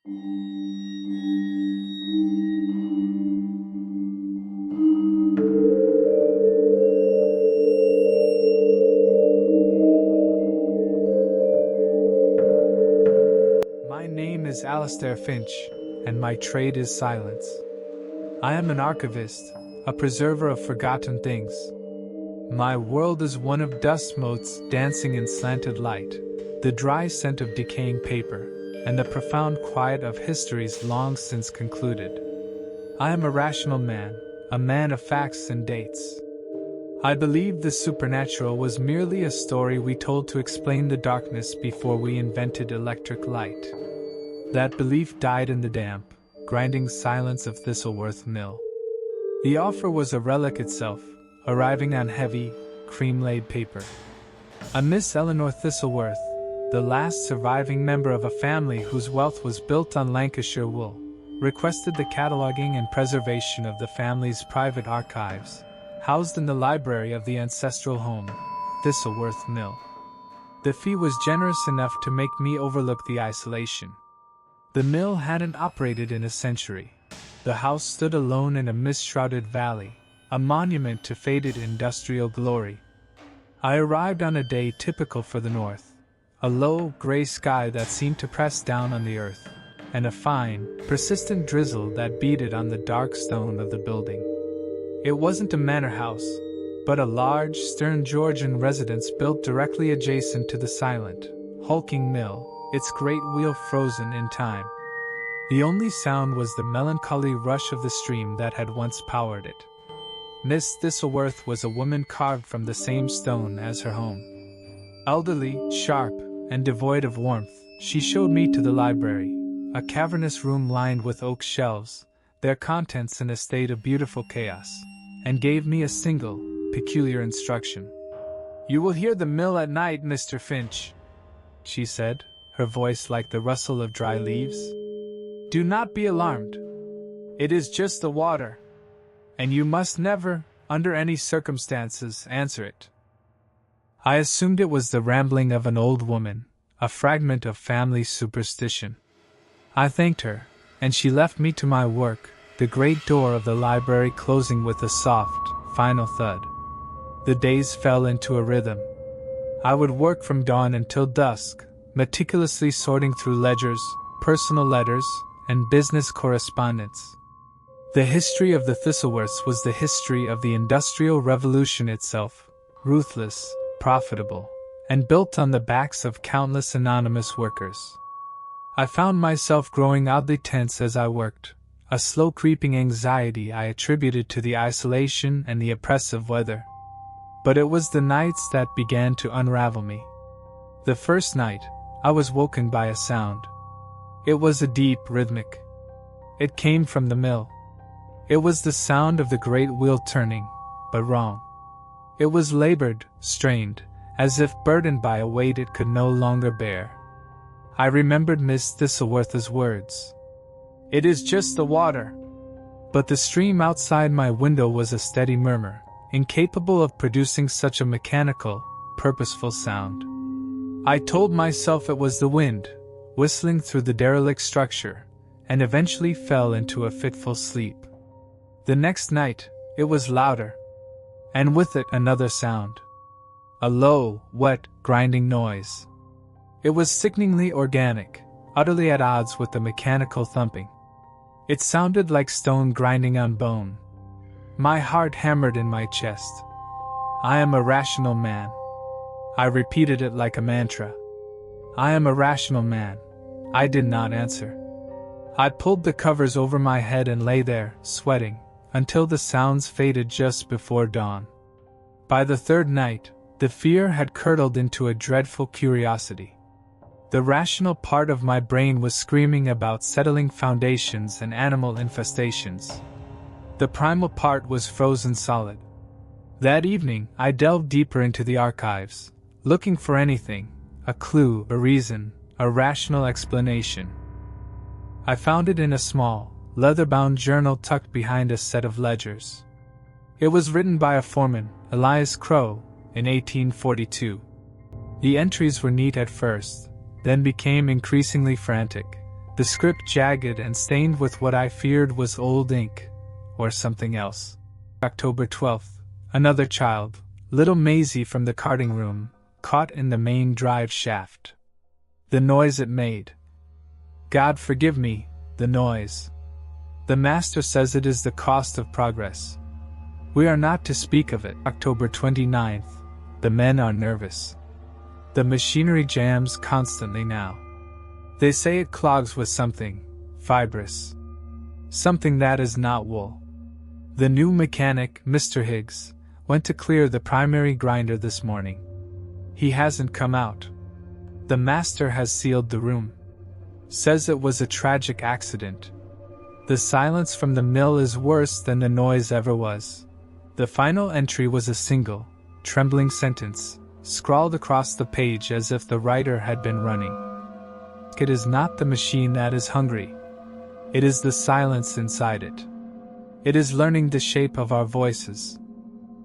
My name is Alistair Finch, and my trade is silence. I am an archivist, a preserver of forgotten things. My world is one of dust motes dancing in slanted light, the dry scent of decaying paper, and the profound quiet of histories long since concluded. I am a rational man, a man of facts and dates. I believe the supernatural was merely a story we told to explain the darkness before we invented electric light. That belief died in the damp, grinding silence of Thistleworth Mill. The offer was a relic itself, arriving on heavy, cream-laid paper. A Miss Eleanor Thistleworth, the last surviving member of a family whose wealth was built on Lancashire wool, requested the cataloguing and preservation of the family's private archives, housed in the library of the ancestral home, Thistleworth Mill. The fee was generous enough to make me overlook the isolation. The mill hadn't operated in a century. The house stood alone in a mist-shrouded valley, a monument to faded industrial glory. I arrived on a day typical for the north, a low, gray sky that seemed to press down on the earth, and a fine, persistent drizzle that beaded on the dark stone of the building. It wasn't a manor house, but a large, stern Georgian residence built directly adjacent to the silent, hulking mill, its great wheel frozen in time. The only sound was the melancholy rush of the stream that had once powered it. Miss Thistleworth was a woman carved from the same stone as her home. Elderly, sharp, and devoid of warmth, she showed me to the library, a cavernous room lined with oak shelves, their contents in a state of beautiful chaos, and gave me a single, peculiar instruction. "You will hear the mill at night, Mr. Finch," she said, her voice like the rustle of dry leaves. "Do not be alarmed. It is just the water, and you must never, under any circumstances, answer it." I assumed it was the rambling of an old woman, a fragment of family superstition. I thanked her, and she left me to my work, the great door of the library closing with a soft, final thud. The days fell into a rhythm. I would work from dawn until dusk, meticulously sorting through ledgers, personal letters, and business correspondence. The history of the Thistleworths was the history of the Industrial Revolution itself, ruthless, profitable, and built on the backs of countless anonymous workers. I found myself growing oddly tense as I worked, a slow creeping anxiety I attributed to the isolation and the oppressive weather. But it was the nights that began to unravel me. The first night, I was woken by a sound. It was a deep, rhythmic. It came from the mill. It was the sound of the great wheel turning, but wrong. It was labored, strained, as if burdened by a weight it could no longer bear. I remembered Miss Thistleworth's words. "It is just the water." But the stream outside my window was a steady murmur, incapable of producing such a mechanical, purposeful sound. I told myself it was the wind, whistling through the derelict structure, and eventually fell into a fitful sleep. The next night, it was louder, and with it another sound. A low, wet, grinding noise. It was sickeningly organic, utterly at odds with the mechanical thumping. It sounded like stone grinding on bone. My heart hammered in my chest. "I am a rational man." I repeated it like a mantra. "I am a rational man." I did not answer. I pulled the covers over my head and lay there, sweating, until the sounds faded just before dawn. By the third night, the fear had curdled into a dreadful curiosity. The rational part of my brain was screaming about settling foundations and animal infestations. The primal part was frozen solid. That evening, I delved deeper into the archives, looking for anything, a clue, a reason, a rational explanation. I found it in a small, leather-bound journal tucked behind a set of ledgers. It was written by a foreman, Elias Crow, in 1842. The entries were neat at first, then became increasingly frantic, the script jagged and stained with what I feared was old ink, or something else. October 12th, another child, little Maisie from the karting room, caught in the main drive shaft. The noise it made. God forgive me, the noise. The master says it is the cost of progress. We are not to speak of it. October 29th, the men are nervous. The machinery jams constantly now. They say it clogs with something, fibrous. Something that is not wool. The new mechanic, Mr. Higgs, went to clear the primary grinder this morning. He hasn't come out. The master has sealed the room. Says it was a tragic accident. The silence from the mill is worse than the noise ever was. The final entry was a single, trembling sentence, scrawled across the page as if the writer had been running. It is not the machine that is hungry. It is the silence inside it. It is learning the shape of our voices.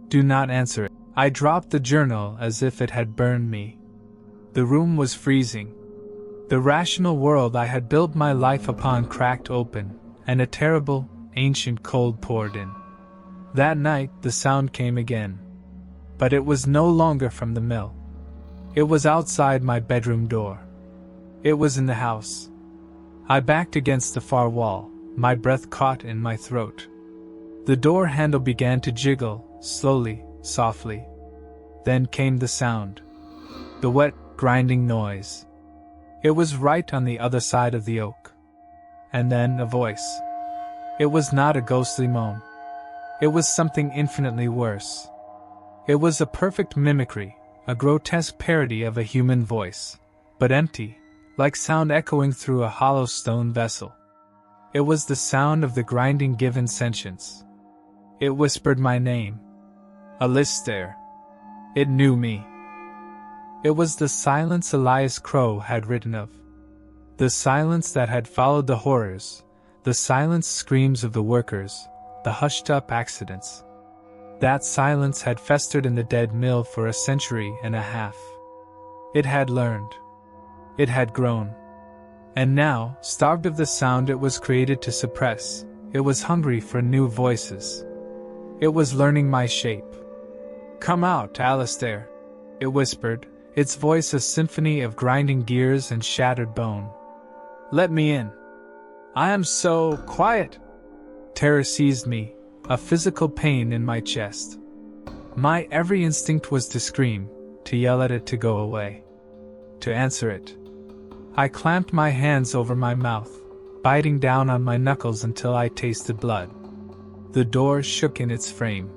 Do not answer it. I dropped the journal as if it had burned me. The room was freezing. The rational world I had built my life upon cracked open, and a terrible, ancient cold poured in. That night the sound came again. But it was no longer from the mill. It was outside my bedroom door. It was in the house. I backed against the far wall, my breath caught in my throat. The door handle began to jiggle, slowly, softly. Then came the sound. The wet, grinding noise. It was right on the other side of the oak. And then a voice. It was not a ghostly moan. It was something infinitely worse. It was a perfect mimicry, a grotesque parody of a human voice, but empty, like sound echoing through a hollow stone vessel. It was the sound of the grinding given sentience. It whispered my name. Alistair. It knew me. It was the silence Elias Crow had written of. The silence that had followed the horrors, the silent screams of the workers, the hushed-up accidents. That silence had festered in the dead mill for a century and a half. It had learned. It had grown. And now, starved of the sound it was created to suppress, it was hungry for new voices. It was learning my shape. Come out, Alistair, it whispered, its voice a symphony of grinding gears and shattered bone. Let me in. I am so quiet. Terror seized me, a physical pain in my chest. My every instinct was to scream, to yell at it to go away, to answer it. I clamped my hands over my mouth, biting down on my knuckles until I tasted blood. The door shook in its frame.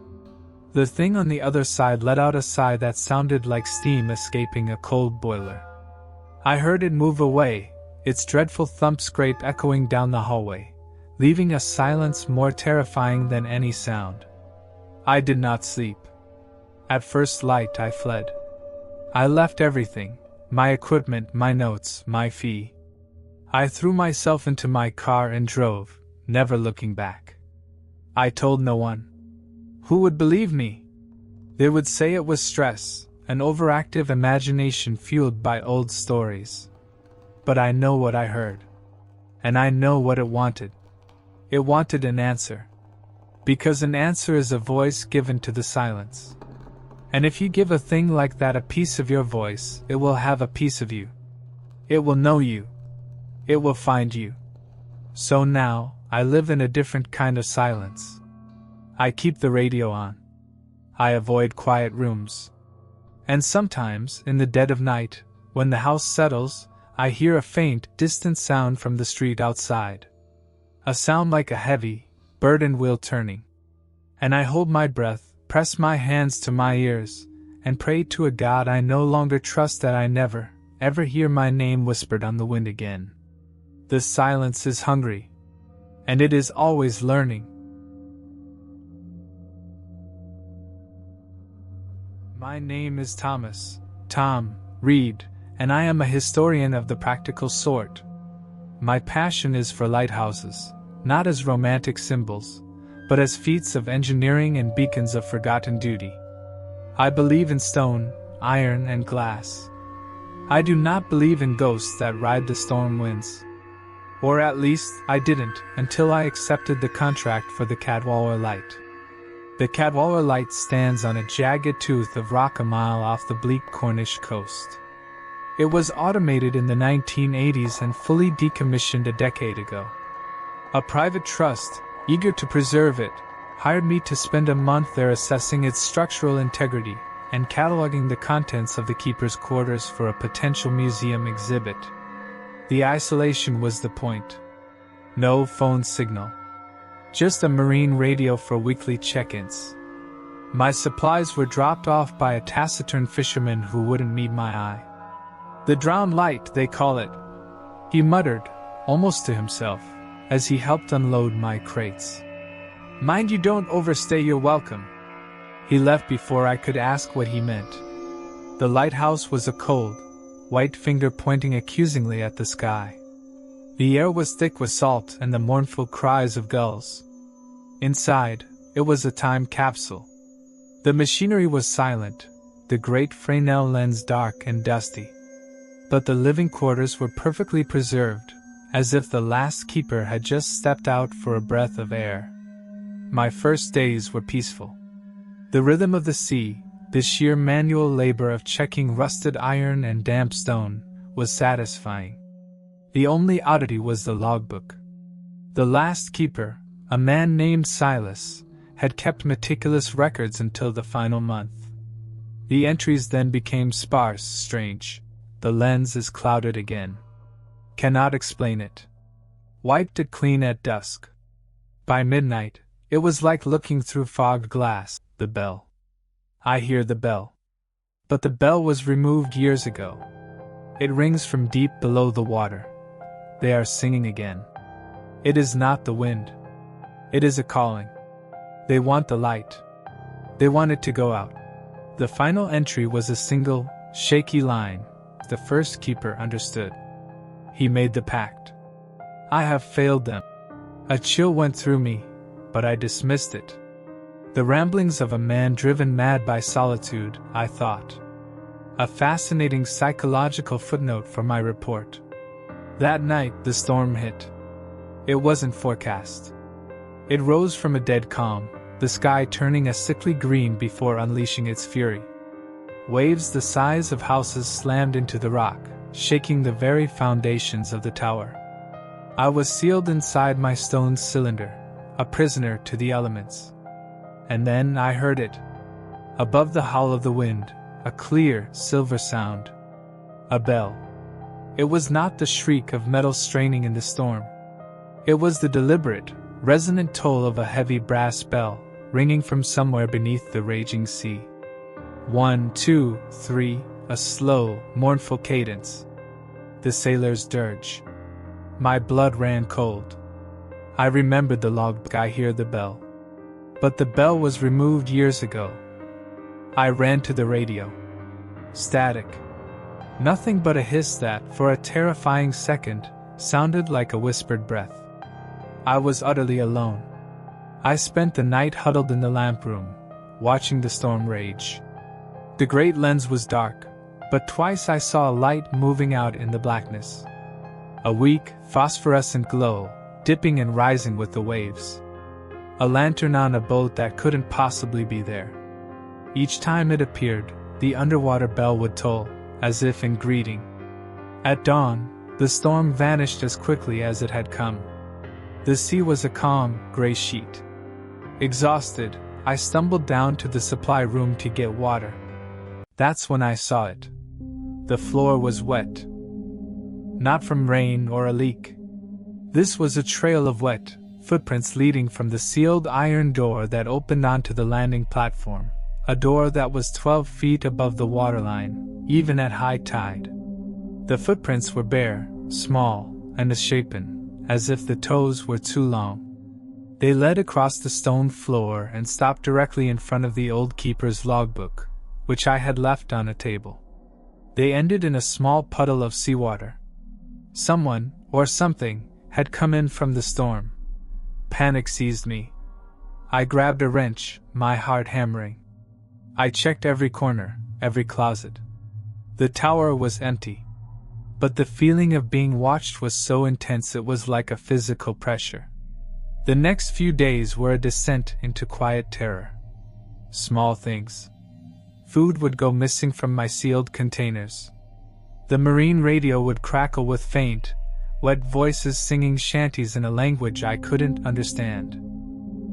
The thing on the other side let out a sigh that sounded like steam escaping a cold boiler. I heard it move away, its dreadful thump scrape echoing down the hallway, leaving a silence more terrifying than any sound. I did not sleep. At first light I fled. I left everything, my equipment, my notes, my fee. I threw myself into my car and drove, never looking back. I told no one. Who would believe me? They would say it was stress, an overactive imagination fueled by old stories. But I know what I heard. And I know what it wanted. It wanted an answer. Because an answer is a voice given to the silence. And if you give a thing like that a piece of your voice, it will have a piece of you. It will know you. It will find you. So now, I live in a different kind of silence. I keep the radio on. I avoid quiet rooms. And sometimes, in the dead of night, when the house settles, I hear a faint, distant sound from the street outside. A sound like a heavy, burdened wheel turning. And I hold my breath, press my hands to my ears, and pray to a God I no longer trust that I never, ever hear my name whispered on the wind again. The silence is hungry. And it is always learning. My name is Tom Reed, and I am a historian of the practical sort. My passion is for lighthouses, not as romantic symbols, but as feats of engineering and beacons of forgotten duty. I believe in stone, iron, and glass. I do not believe in ghosts that ride the storm winds. Or at least, I didn't, until I accepted the contract for the Cadwallader Light. The Cadwallader Light stands on a jagged tooth of rock a mile off the bleak Cornish coast. It was automated in the 1980s and fully decommissioned a decade ago. A private trust, eager to preserve it, hired me to spend a month there assessing its structural integrity and cataloging the contents of the keeper's quarters for a potential museum exhibit. The isolation was the point. No phone signal. Just a marine radio for weekly check-ins. My supplies were dropped off by a taciturn fisherman who wouldn't meet my eye. The drowned light, they call it, he muttered, almost to himself, as he helped unload my crates. Mind you don't overstay your welcome. He left before I could ask what he meant. The lighthouse was a cold, white finger pointing accusingly at the sky. The air was thick with salt and the mournful cries of gulls. Inside, it was a time capsule. The machinery was silent, the great Fresnel lens dark and dusty. But the living quarters were perfectly preserved, as if the last keeper had just stepped out for a breath of air. My first days were peaceful. The rhythm of the sea, the sheer manual labor of checking rusted iron and damp stone, was satisfying. The only oddity was the logbook. The last keeper, a man named Silas, had kept meticulous records until the final month. The entries then became sparse, strange. The lens is clouded again. Cannot explain it. Wiped it clean at dusk. By midnight, it was like looking through fogged glass. The bell. I hear the bell. But the bell was removed years ago. It rings from deep below the water. They are singing again. It is not the wind. It is a calling. They want the light. They want it to go out. The final entry was a single, shaky line. The first keeper understood. He made the pact. I have failed them. A chill went through me, but I dismissed it. The ramblings of a man driven mad by solitude, I thought. A fascinating psychological footnote for my report. That night, the storm hit. It wasn't forecast. It rose from a dead calm, the sky turning a sickly green before unleashing its fury. Waves the size of houses slammed into the rock, shaking the very foundations of the tower. I was sealed inside my stone cylinder, a prisoner to the elements. And then I heard it. Above the howl of the wind, a clear, silver sound. A bell. It was not the shriek of metal straining in the storm. It was the deliberate, resonant toll of a heavy brass bell, ringing from somewhere beneath the raging sea. 1, 2, 3, a slow, mournful cadence. The sailor's dirge. My blood ran cold. I remembered the logbook. I hear the bell. But the bell was removed years ago. I ran to the radio. Static. Nothing but a hiss that, for a terrifying second, sounded like a whispered breath. I was utterly alone. I spent the night huddled in the lamp room, watching the storm rage. The great lens was dark, but twice I saw a light moving out in the blackness. A weak, phosphorescent glow, dipping and rising with the waves. A lantern on a boat that couldn't possibly be there. Each time it appeared, the underwater bell would toll, as if in greeting. At dawn, the storm vanished as quickly as it had come. The sea was a calm, gray sheet. Exhausted, I stumbled down to the supply room to get water. That's when I saw it. The floor was wet. Not from rain or a leak. This was a trail of wet footprints leading from the sealed iron door that opened onto the landing platform, a door that was 12 feet above the waterline, even at high tide. The footprints were bare, small, and misshapen, as if the toes were too long. They led across the stone floor and stopped directly in front of the old keeper's logbook, which I had left on a table. They ended in a small puddle of seawater. Someone, or something, had come in from the storm. Panic seized me. I grabbed a wrench, my heart hammering. I checked every corner, every closet. The tower was empty. but the feeling of being watched was so intense it was like a physical pressure. The next few days were a descent into quiet terror. Small things. Food would go missing from my sealed containers. The marine radio would crackle with faint, wet voices singing shanties in a language I couldn't understand.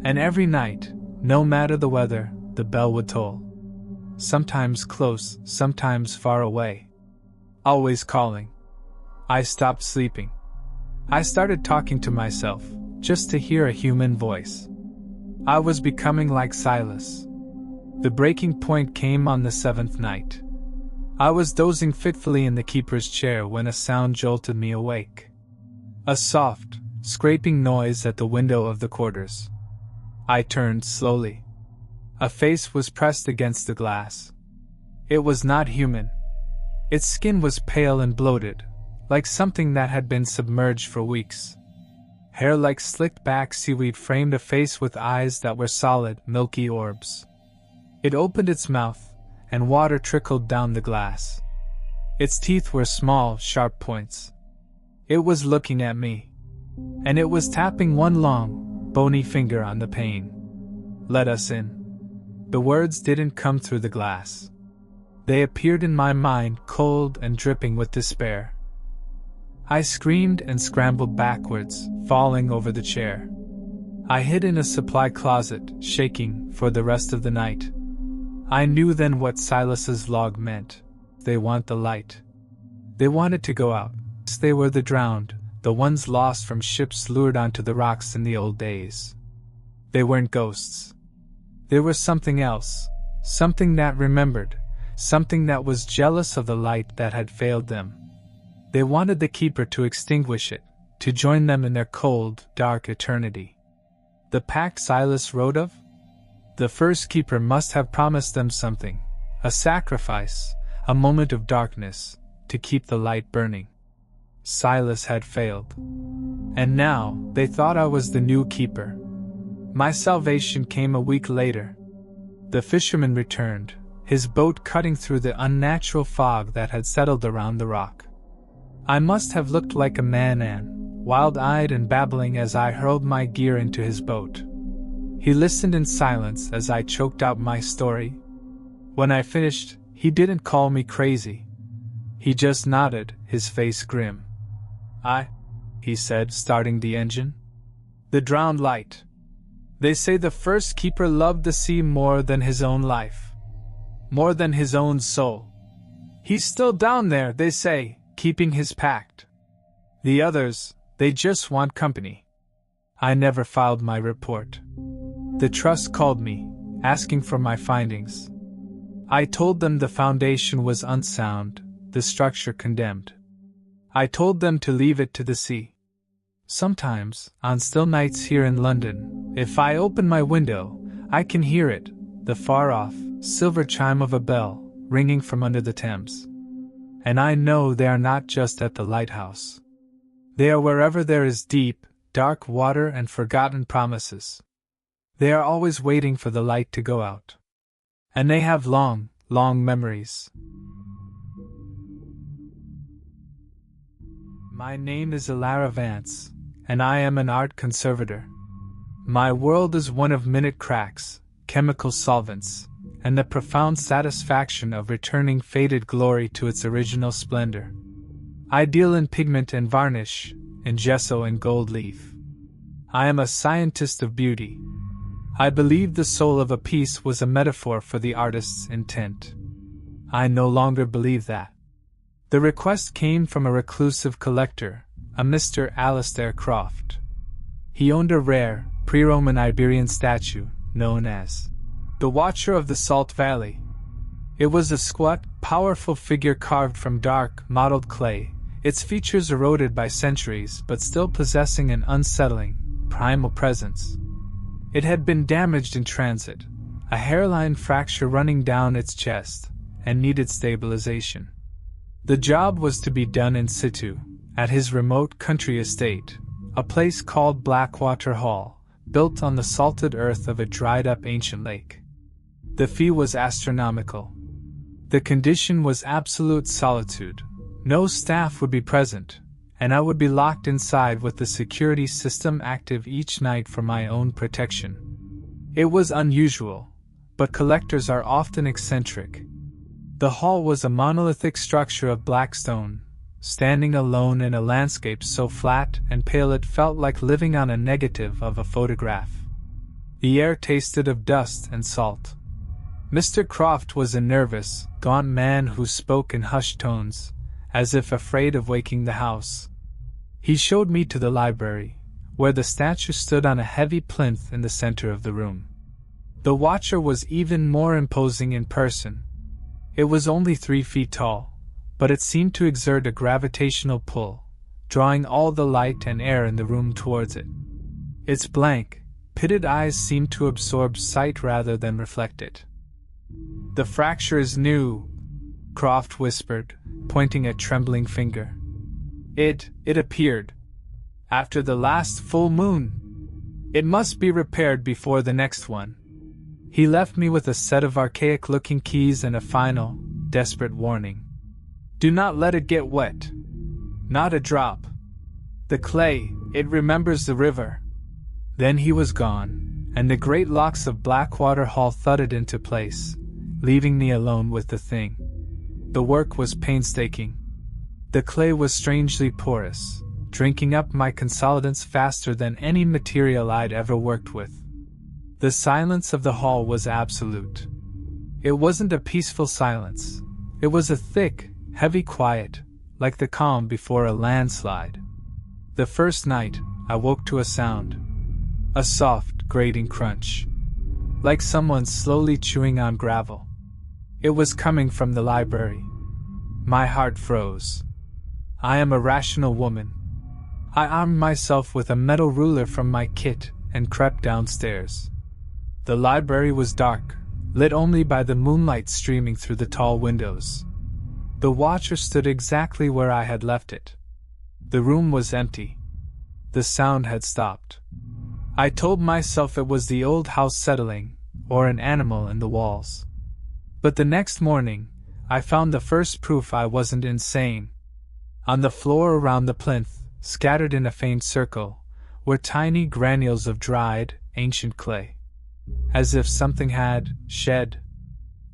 And every night, no matter the weather, the bell would toll. Sometimes close, sometimes far away. Always calling. I stopped sleeping. I started talking to myself, just to hear a human voice. I was becoming like Silas. The breaking point came on the 7th night. I was dozing fitfully in the keeper's chair when a sound jolted me awake. A soft, scraping noise at the window of the quarters. I turned slowly. A face was pressed against the glass. It was not human. Its skin was pale and bloated, like something that had been submerged for weeks. Hair like slicked back seaweed framed a face with eyes that were solid, milky orbs. It opened its mouth, and water trickled down the glass. Its teeth were small, sharp points. It was looking at me. And it was tapping one long, bony finger on the pane. "Let us in." The words didn't come through the glass. They appeared in my mind, cold and dripping with despair. I screamed and scrambled backwards, falling over the chair. I hid in a supply closet, shaking, for the rest of the night. I knew then what Silas's log meant. They want the light. They wanted to go out. They were the drowned, the ones lost from ships lured onto the rocks in the old days. They weren't ghosts. They were something else, something that remembered, something that was jealous of the light that had failed them. They wanted the keeper to extinguish it, to join them in their cold, dark eternity. The pact Silas wrote of? The first keeper must have promised them something, a sacrifice, a moment of darkness, to keep the light burning. Silas had failed. And now, they thought I was the new keeper. My salvation came a week later. The fisherman returned, his boat cutting through the unnatural fog that had settled around the rock. I must have looked like a man, wild-eyed and babbling as I hurled my gear into his boat. He listened in silence as I choked out my story. When I finished, he didn't call me crazy. He just nodded, his face grim. He said, starting the engine. "The drowned light. They say the first keeper loved the sea more than his own life. More than his own soul. He's still down there, they say, keeping his pact. The others, they just want company." I never filed my report. The trust called me, asking for my findings. I told them the foundation was unsound, the structure condemned. I told them to leave it to the sea. Sometimes, on still nights here in London, if I open my window, I can hear it, the far-off, silver chime of a bell, ringing from under the Thames. And I know they are not just at the lighthouse. They are wherever there is deep, dark water and forgotten promises. They are always waiting for the light to go out. And they have long, long memories. My name is Ilara Vance, and I am an art conservator. My world is one of minute cracks, chemical solvents, and the profound satisfaction of returning faded glory to its original splendor. I deal in pigment and varnish, in gesso and gold leaf. I am a scientist of beauty. I believe the soul of a piece was a metaphor for the artist's intent. I no longer believe that. The request came from a reclusive collector, a Mr. Alastair Croft. He owned a rare, pre-Roman Iberian statue, known as the Watcher of the Salt Valley. It was a squat, powerful figure carved from dark, mottled clay, its features eroded by centuries but still possessing an unsettling, primal presence. It had been damaged in transit, a hairline fracture running down its chest, and needed stabilization. The job was to be done in situ, at his remote country estate, a place called Blackwater Hall, built on the salted earth of a dried-up ancient lake. The fee was astronomical. The condition was absolute solitude, No staff would be present, and I would be locked inside with the security system active each night for my own protection. It was unusual, but collectors are often eccentric. The hall was a monolithic structure of black stone, standing alone in a landscape so flat and pale it felt like living on a negative of a photograph. The air tasted of dust and salt. Mr. Croft was a nervous, gaunt man who spoke in hushed tones, as if afraid of waking the house. He showed me to the library, where the statue stood on a heavy plinth in the center of the room. The Watcher was even more imposing in person. It was only 3 feet tall, but it seemed to exert a gravitational pull, drawing all the light and air in the room towards it. Its blank, pitted eyes seemed to absorb sight rather than reflect it. "The fracture is new," Croft whispered, pointing a trembling finger. It appeared after the last full moon. It must be repaired before the next one." He left me with a set of archaic-looking keys and a final, desperate warning. "Do not let it get wet. Not a drop. The clay, it remembers the river." Then he was gone, and the great locks of Blackwater Hall thudded into place, leaving me alone with the thing. The work was painstaking. The clay was strangely porous, drinking up my consolidants faster than any material I'd ever worked with. The silence of the hall was absolute. It wasn't a peaceful silence. It was a thick, heavy quiet, like the calm before a landslide. The first night, I woke to a sound. A soft, grating crunch. Like someone slowly chewing on gravel. It was coming from the library. My heart froze. I am a rational woman. I armed myself with a metal ruler from my kit and crept downstairs. The library was dark, lit only by the moonlight streaming through the tall windows. The Watcher stood exactly where I had left it. The room was empty. The sound had stopped. I told myself it was the old house settling, or an animal in the walls. But the next morning, I found the first proof I wasn't insane. On the floor around the plinth, scattered in a faint circle, were tiny granules of dried, ancient clay. As if something had shed.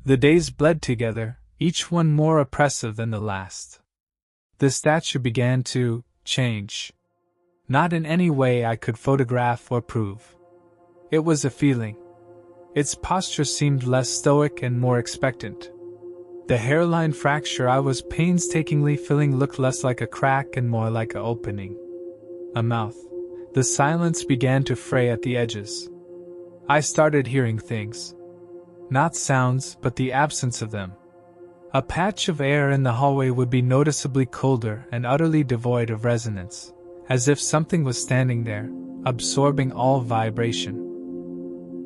The days bled together, each one more oppressive than the last. The statue began to change. Not in any way I could photograph or prove. It was a feeling. Its posture seemed less stoic and more expectant. The hairline fracture I was painstakingly filling looked less like a crack and more like an opening. A mouth. The silence began to fray at the edges. I started hearing things. Not sounds, but the absence of them. A patch of air in the hallway would be noticeably colder and utterly devoid of resonance, as if something was standing there, absorbing all vibration.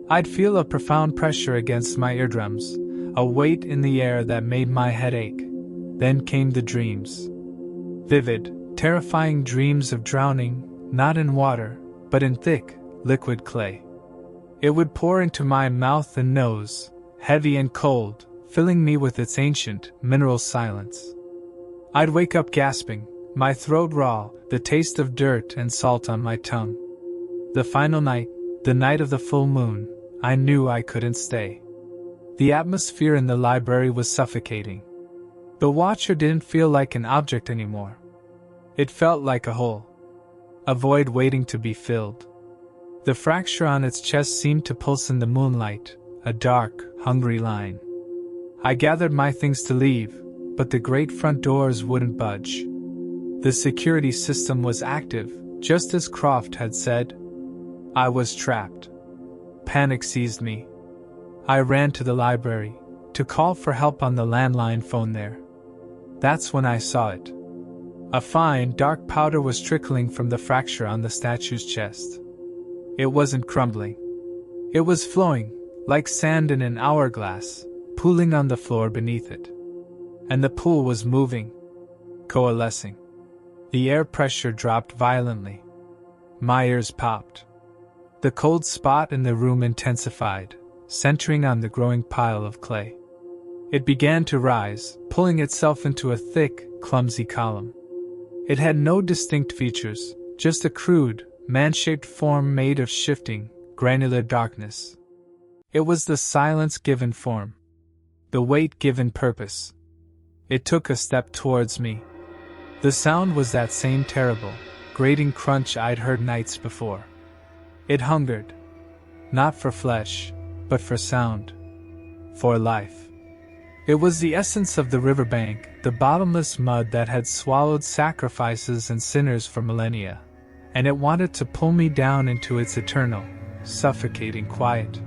I'd feel a profound pressure against my eardrums, a weight in the air that made my head ache. Then came the dreams. Vivid, terrifying dreams of drowning, not in water, but in thick, liquid clay. It would pour into my mouth and nose, heavy and cold, filling me with its ancient, mineral silence. I'd wake up gasping, my throat raw, the taste of dirt and salt on my tongue. The final night, the night of the full moon, I knew I couldn't stay. The atmosphere in the library was suffocating. The Watcher didn't feel like an object anymore. It felt like a hole. A void waiting to be filled. The fracture on its chest seemed to pulse in the moonlight, a dark, hungry line. I gathered my things to leave, but the great front doors wouldn't budge. The security system was active, just as Croft had said. I was trapped. Panic seized me. I ran to the library, to call for help on the landline phone there. That's when I saw it. A fine, dark powder was trickling from the fracture on the statue's chest. It wasn't crumbling. It was flowing, like sand in an hourglass, pooling on the floor beneath it. And the pool was moving, coalescing. The air pressure dropped violently. My ears popped. The cold spot in the room intensified, centering on the growing pile of clay. It began to rise, pulling itself into a thick, clumsy column. It had no distinct features, just a crude, man-shaped form made of shifting, granular darkness. It was the silence given form. The weight given purpose. It took a step towards me. The sound was that same terrible, grating crunch I'd heard nights before. It hungered. Not for flesh, but for sound. For life. It was the essence of the riverbank, the bottomless mud that had swallowed sacrifices and sinners for millennia, and it wanted to pull me down into its eternal, suffocating quiet.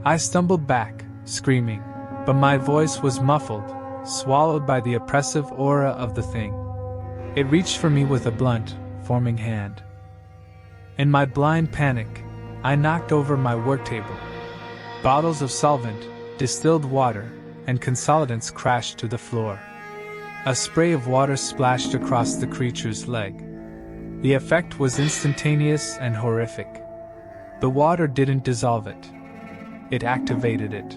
I stumbled back, screaming, but my voice was muffled, swallowed by the oppressive aura of the thing. It reached for me with a blunt, forming hand. In my blind panic, I knocked over my work table. Bottles of solvent, distilled water, and consolidants crashed to the floor. A spray of water splashed across the creature's leg. The effect was instantaneous and horrific. The water didn't dissolve it. It activated it.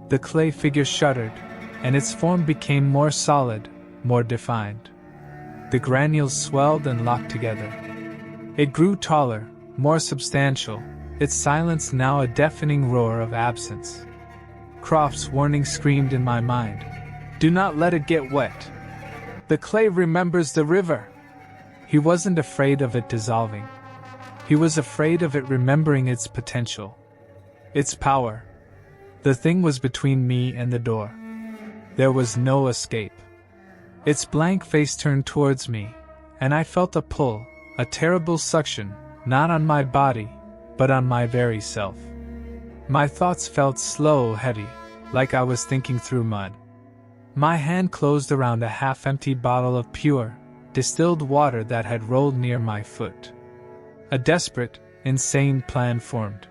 The clay figure shuddered, and its form became more solid, more defined. The granules swelled and locked together. It grew taller, more substantial, its silence now a deafening roar of absence. Croft's warning screamed in my mind. Do not let it get wet. The clay remembers the river. He wasn't afraid of it dissolving. He was afraid of it remembering its potential. Its power. The thing was between me and the door. There was no escape. Its blank face turned towards me, and I felt a pull, a terrible suction, not on my body, but on my very self. My thoughts felt slow, heavy, like I was thinking through mud. My hand closed around a half-empty bottle of pure, distilled water that had rolled near my foot. A desperate, insane plan formed.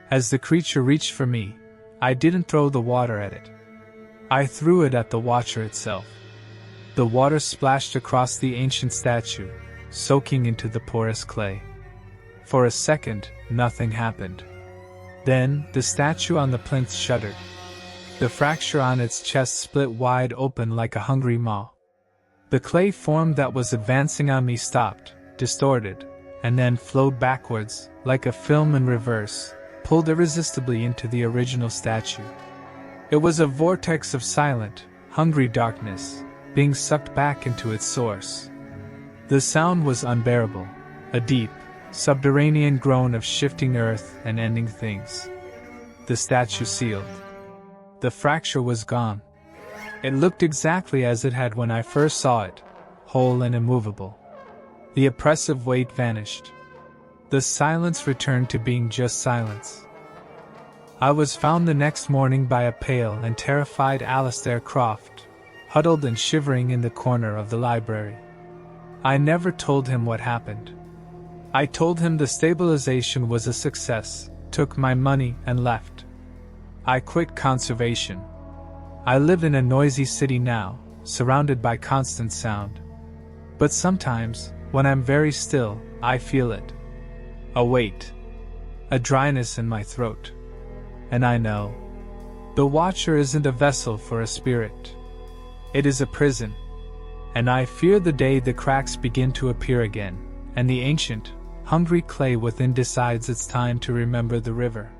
As the creature reached for me, I didn't throw the water at it. I threw it at the Watcher itself. The water splashed across the ancient statue, soaking into the porous clay. For a second, nothing happened. Then, the statue on the plinth shuddered. The fracture on its chest split wide open like a hungry maw. The clay form that was advancing on me stopped, distorted, and then flowed backwards, like a film in reverse, pulled irresistibly into the original statue. It was a vortex of silent, hungry darkness, being sucked back into its source. The sound was unbearable, a deep, subterranean groan of shifting earth and ending things. The statue sealed. The fracture was gone. It looked exactly as it had when I first saw it, whole and immovable. The oppressive weight vanished. The silence returned to being just silence. I was found the next morning by a pale and terrified Alistair Croft, huddled and shivering in the corner of the library. I never told him what happened. I told him the stabilization was a success, took my money and left. I quit conservation. I live in a noisy city now, surrounded by constant sound. But sometimes, when I'm very still, I feel it. A weight. A dryness in my throat. And I know. The Watcher isn't a vessel for a spirit. It is a prison. And I fear the day the cracks begin to appear again, and the ancient, hungry clay within decides it's time to remember the river.